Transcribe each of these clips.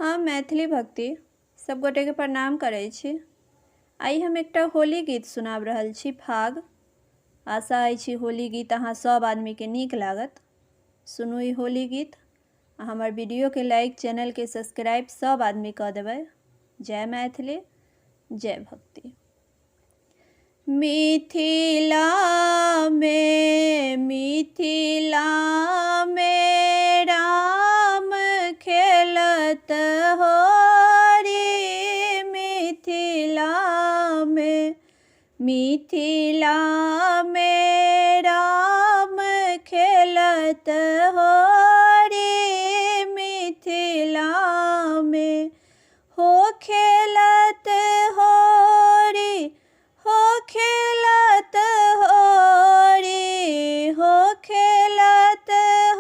हाँ, मैथिली भक्ति सब गोटे के प्रणाम करै छी। आइ हम एकटा होली गीत सुनाब रहल छी फाग। आशा अछि होली गीत अहाँ सब आदमी के नीक लागत। सुनू ई होली गीत। हमर वीडियो के लाइक, चैनल के सब्सक्राइब सब आदमी कऽ देबै। जय मैथिली, जय भक्ति। मिथिला में राम खेलत होरी। मिथिला में राम खेलत होरी। मिथिला में हो खेलत होरी, हो खेलत होरी, हो खेलत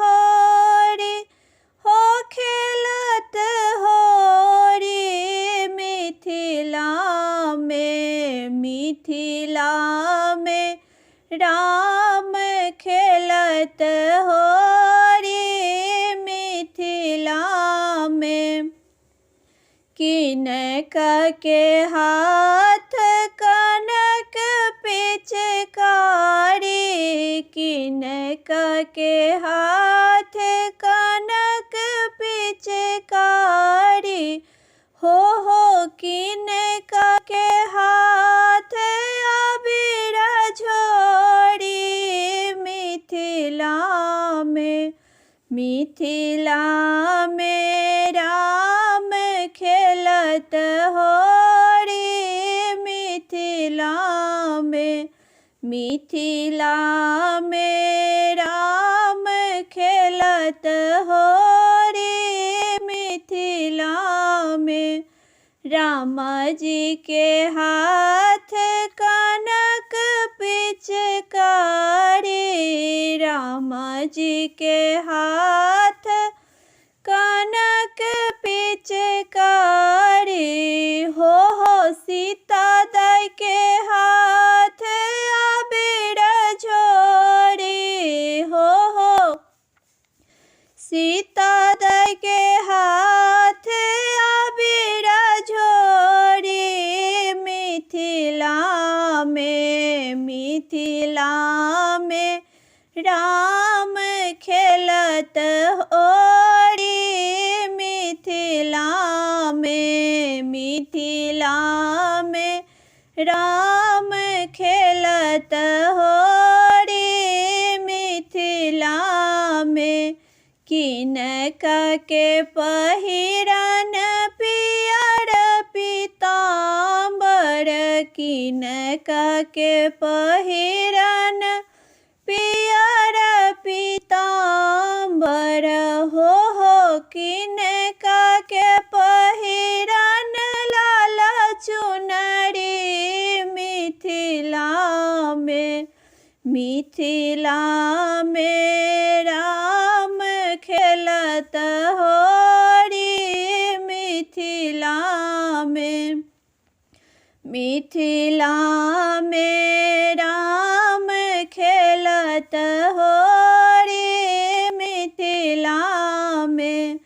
होरी, हो खेलत होरी। मिथिला में राम खेलत होरी। मिथिला में किनक के हाथ कनक पिचकारी। किनक के हाथ कनक पिचकारी। हो किनक के हाथ अबीर झोरी। मिथिला में राम खेलत होरी। मिथिला में राम खेलत होरी। मिथिला में राम जी के हाथ कनक पिचकारी। राम जी के हाथ कनक पिचकारी। हो सीता दाई के हाथ अबीर झोरी। हो सीता दाई के हाथ अबीर झोरी। मिथिला में राम खेलत होरी। मिथिला में राम खेलत होरी। मिथिला में किनक के पहिरन पियर पीताम्बर। किनक के पहिरन पियर पीताम्बर। हो किनक के पहिरन लाल चुनरी। मिथिला में राम खेलत होरी। मिथिला में राम खेलत होरी। मिथिला में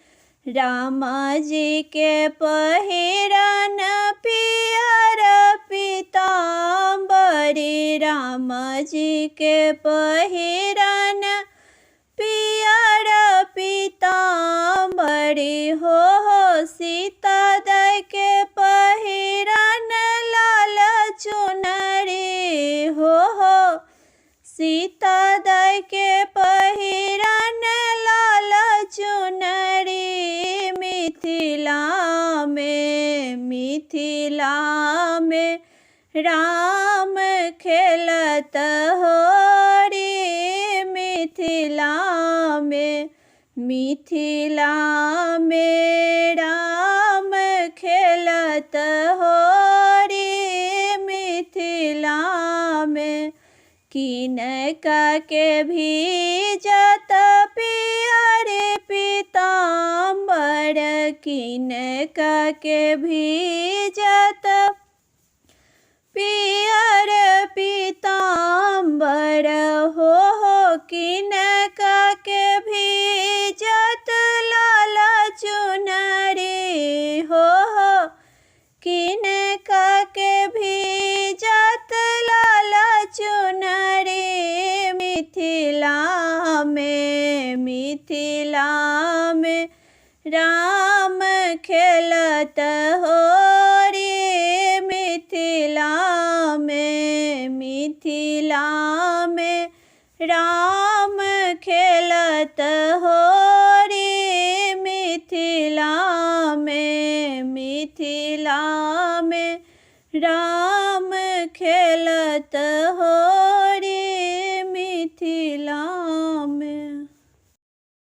राम जी के पहिरन पियर पीताम्बरी। राम जी के पहिरन पियर पीताम्बरी। हो सीता दाई के पहिरन लाल चुनरी। हो सीता दाई के पहिरन लाल चुनरी। मिथिला में राम खेलत होरी। मिथिला में राम खेलत होरी। मिथिला में किनक के भीजत पियर पीताम्बर। किनक के भीजत पियर पीताम्बर। हो किनका के भीजत लाल चुनरी मिथिला में राम खेलत होरी मिथिला में राम खेलत होरी मिथिला में राम खेलत हो